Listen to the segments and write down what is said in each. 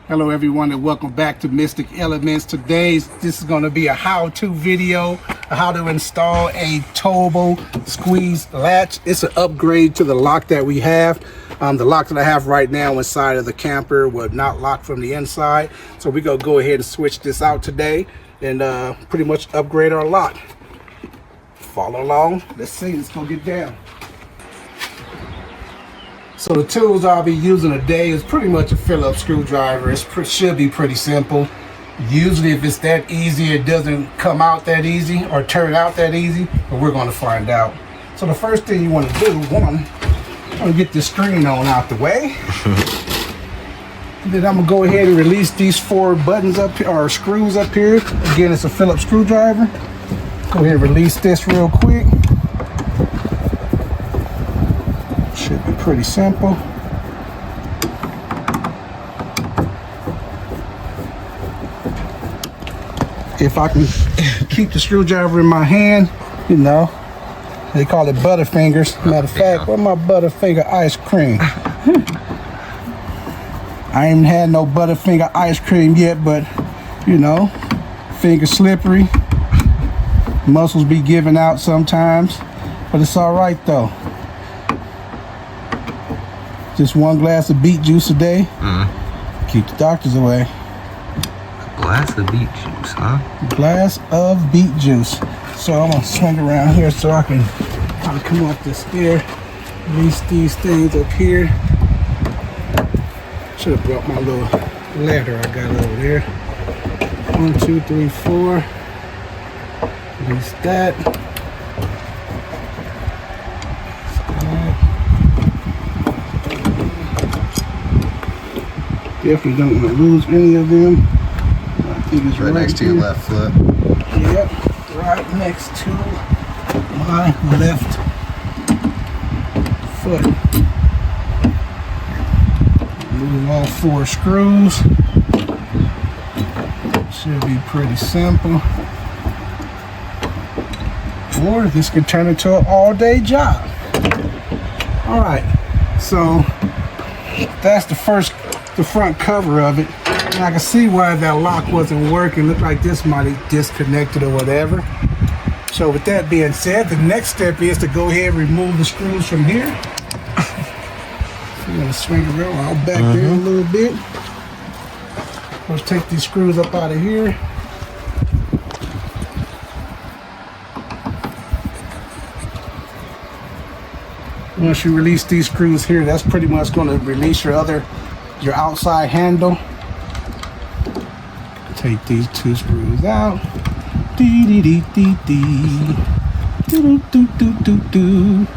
Hello everyone and welcome back to Mystic Elements. This is going to be a how-to video, how to install a towable squeeze latch. It's an upgrade to the lock that we have. The lock that I have right now inside of the camper would not lock from the inside. So we're going to go ahead and switch this out today and pretty much upgrade our lock. Follow along. Let's see. Let's go get down. So the tools I'll be using today is pretty much a Phillips screwdriver. It should be pretty simple. Usually if it's that easy, it doesn't come out that easy or turn out that easy, but we're going to find out. So the first thing you want to do, I'm going to get this screen on out the way. Then I'm going to go ahead and release these 4 buttons up here, or screws up here. Again, it's a Phillips screwdriver. Go ahead and release this real quick. Should be pretty simple. If I can keep the screwdriver in my hand, you know, they call it butterfingers. Matter of fact, where's my butterfinger ice cream? I ain't had no butterfinger ice cream yet, but you know, finger slippery. Muscles be giving out sometimes, but it's all right though. Just 1 glass of beet juice a day. Keep the doctors away. A glass of beet juice, huh? Glass of beet juice. So I'm gonna swing around here so I can kind of come up this stair. Release these things up here. Should have brought my little ladder I got over there. 1, 2, 3, 4. Release that. Definitely don't want to lose any of them. I think it's right next to your left foot. Yep, right next to my left foot. Move all 4 screws. Should be pretty simple. Or this could turn into an all-day job. All right, so that's the front cover of it. And I can see why that lock wasn't working. Looked like this might have disconnected or whatever. So with that being said, the next step is to go ahead and remove the screws from here. I'm gonna swing around. I'll back there a little bit. Let's take these screws up out of here. Once you release these screws here, that's pretty much going to release your outside handle. Take these 2 screws out. Dee dee dee dee dee. Do do do do do.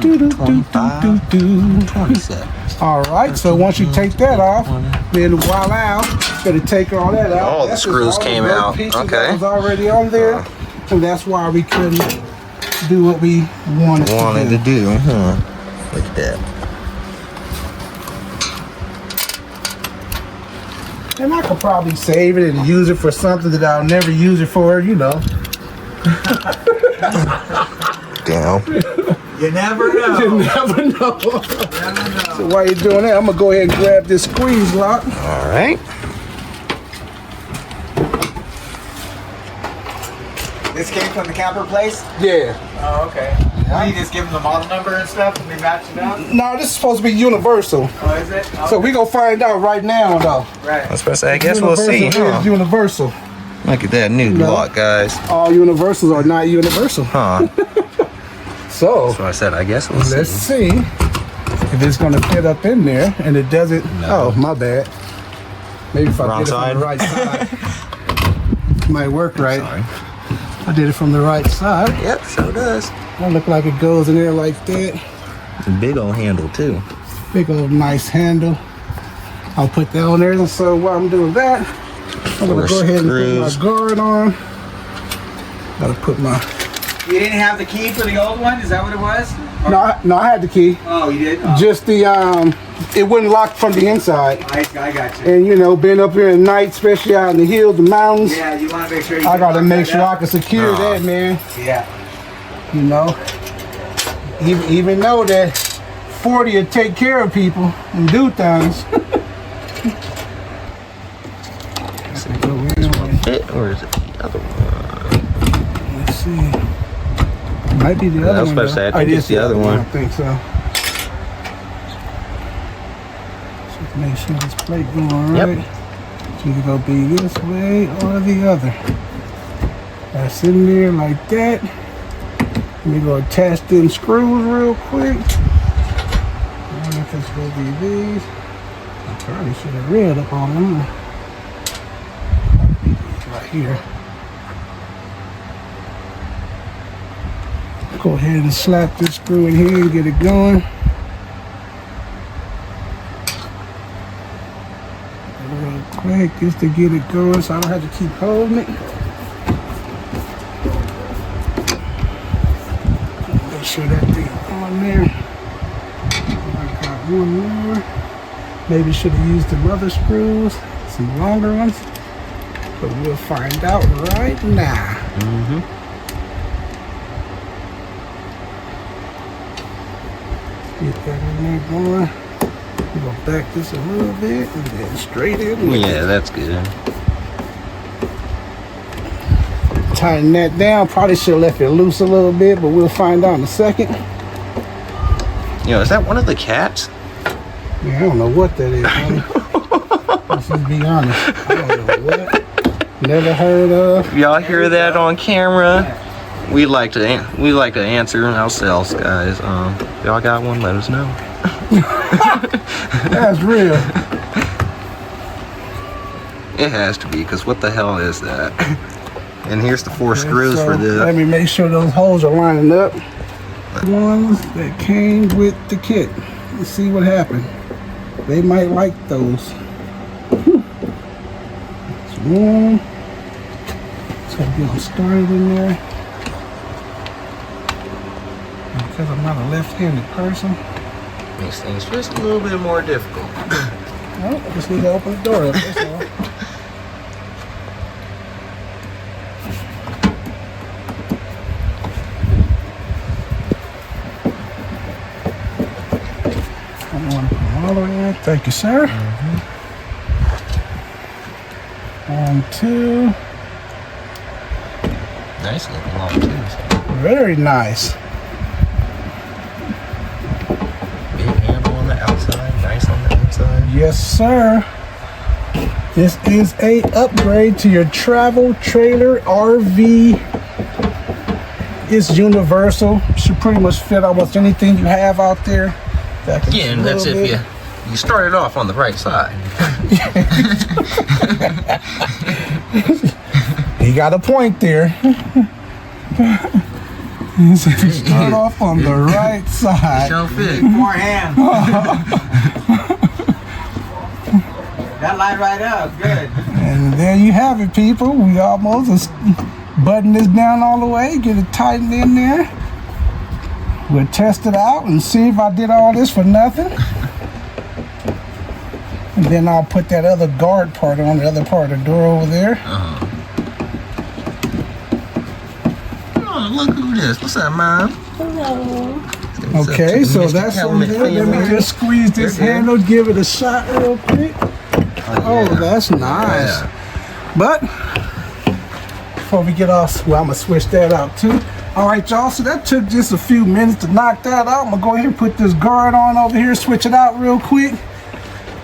Do do do do do. 27. All right. So once you take that off, then voila, gonna take all that out. Oh, the screws came out. Okay. That was already on there, and that's why we couldn't do what we wanted to do. Huh? Look at that. And I could probably save it and use it for something that I'll never use it for, you know. Damn. You never know. You never know. So while you're doing that, I'm gonna go ahead and grab this squeeze lock. All right. This came from the camper place? Yeah. Oh, okay. You just give them the model number and stuff and they match it up? No, this is supposed to be universal. Oh, is it? Oh, So we gonna find out right now, though. right. I was supposed to say, I guess we'll see, Universal huh? is universal. Look at that new lock, guys. All universals are not universal. Huh? So That's what I said. I guess we'll let's see. see if it's gonna fit up in there, and it doesn't. No. Oh, my bad. Maybe if I Wrong did it side? from the right side, might work right. Sorry. I did it from the right side. Yep, so does. That look like it goes in there like that. It's a big old handle too. Big old nice handle. I'll put that on there. And so while I'm doing that, I'm gonna 4 go ahead and screws. put my guard on. Gotta put my. You didn't have the key for the old one? Is that what it was? Or- No, I had the key. Oh, you did? Oh. Just the it wouldn't lock from the inside. I got you. And you know, being up here at night, especially out in the hills, the mountains, Yeah, you want to make sure you I gotta lock make that sure I up. can secure that, man. Yeah. You know, even though that 40 to take care of people and do things. Fit, or is it the other one? Let's see. Might be the other one. I was supposed to say, I think it's the other one. I think so. Just make sure this plate going right. Yep. It's either gonna be this way or the other. That's in there like that. We're gonna attach them screws real quick. I wonder if it's gonna be these. I probably should have read up on them. Right here. Go ahead and slap this screw in here and get it going. Real quick, just to get it going so I don't have to keep holding it. Make sure that thing on there. I got one more. Maybe should have used the other screws, some longer ones. But we'll find out right now. Get that in there going. We're gonna back this a little bit and then straight in. Yeah, that's good. Tighten that down. Probably should have left it loose a little bit, but we'll find out in a second. Is that one of the cats? Yeah, I don't know what that is, honey. Let's just be honest. I don't know what. Never heard of. Y'all hear that on camera? We like to answer ourselves, guys. Y'all got one? Let us know. That's real. It has to be, because what the hell is that? And here's the 4 screws for this. Let me make sure those holes are lining up. Ones that came with the kit. Let's see what happened. They might like those. That's one. So get them started in there. Because I'm not a left-handed person. Makes things just a little bit more difficult. Well, I just need to open the door up, that's all. I want to put them all the way in. Thank you, sir. 1, 2. Nice looking lock too. Very nice. Big handle on the outside, nice on the inside. Yes, sir. This is a upgrade to your travel trailer RV. It's universal. Should pretty much fit almost anything you have out there. Yeah, and that's if you started off on the right side. You got a point there. So if you start off on the right side. Show fit. More hands. That line right up, good. And there you have it, people. We almost just button this down all the way, get it tightened in there. We'll test it out and see if I did all this for nothing. And then I'll put that other guard part on the other part of the door over there. Oh, look who this. What's up, Mom? Okay, so that's on there. Let me just squeeze this handle, give it a shot real quick. Oh, that's nice. Yeah. But before we get off, well, I'm gonna switch that out too. All right, y'all, so that took just a few minutes to knock that out. I'm gonna go ahead and put this guard on over here, switch it out real quick.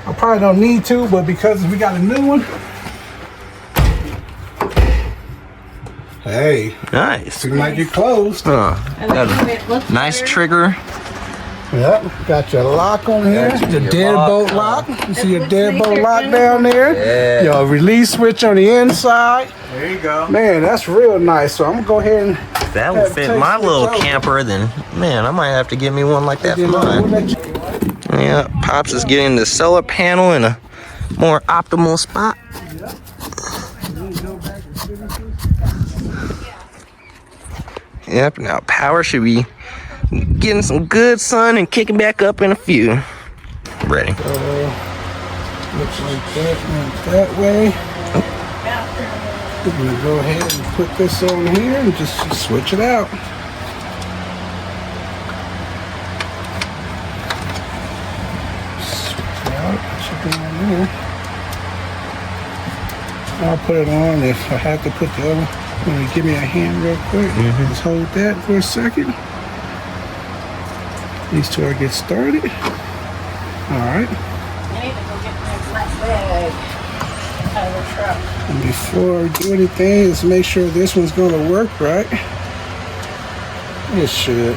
I probably don't need to, but because we got a new one. Hey, Nice. seems like you're closed. Got a nice trigger. Yep, got your lock on here, the deadbolt lock. You see your deadbolt lock down there? Yeah. Your release switch on the inside. There you go. Man, that's real nice. So I'm gonna go ahead and That will fit my little camper. Then, man, I might have to get me one like that for mine. Yeah, Pops is getting the solar panel in a more optimal spot. Yep, now power should be getting some good sun and kicking back up in a few. Ready. looks like that, went that way. We're gonna go ahead and put this on here and just switch it out. should be on there. I'll put it on if I have to put the other. Give me a hand real quick. Just hold that for a second. These two are get started. All right. I need to go get my black bag out of the truck. And before I do anything, let's make sure this one's going to work right. It should.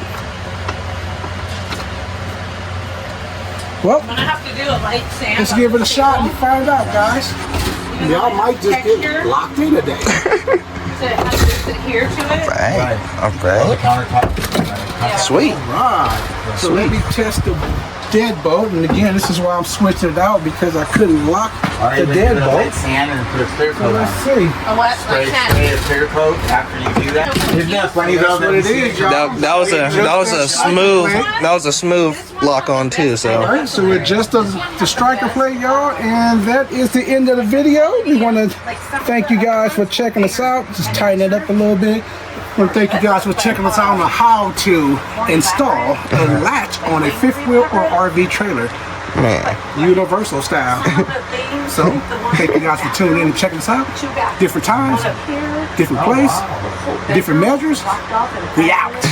Well, I'm gonna have to do a light sand. let's give it a shot and find out, guys. Y'all might just get locked in today. So it has to adhere to it. Right. All The right. countertop. Sweet. Right. So let me test the deadbolt. And again, this is why I'm switching it out because I couldn't lock the deadbolt. Sand and put a clear So coat let's on. see. A what? Spray, Like spray that. a clear coat after you do that. There's not plenty of That's those what it is, y'all. That was a smooth lock on too. All So right, so we adjust the striker plate, y'all, and that is the end of the video. We want to thank you guys for checking us out. Just tighten it up a little bit. I want to thank you guys for checking us out on how to install a latch on a fifth wheel or RV trailer, man, universal style. So thank you guys for tuning in and checking us out. Different times, different place, different measures. We out.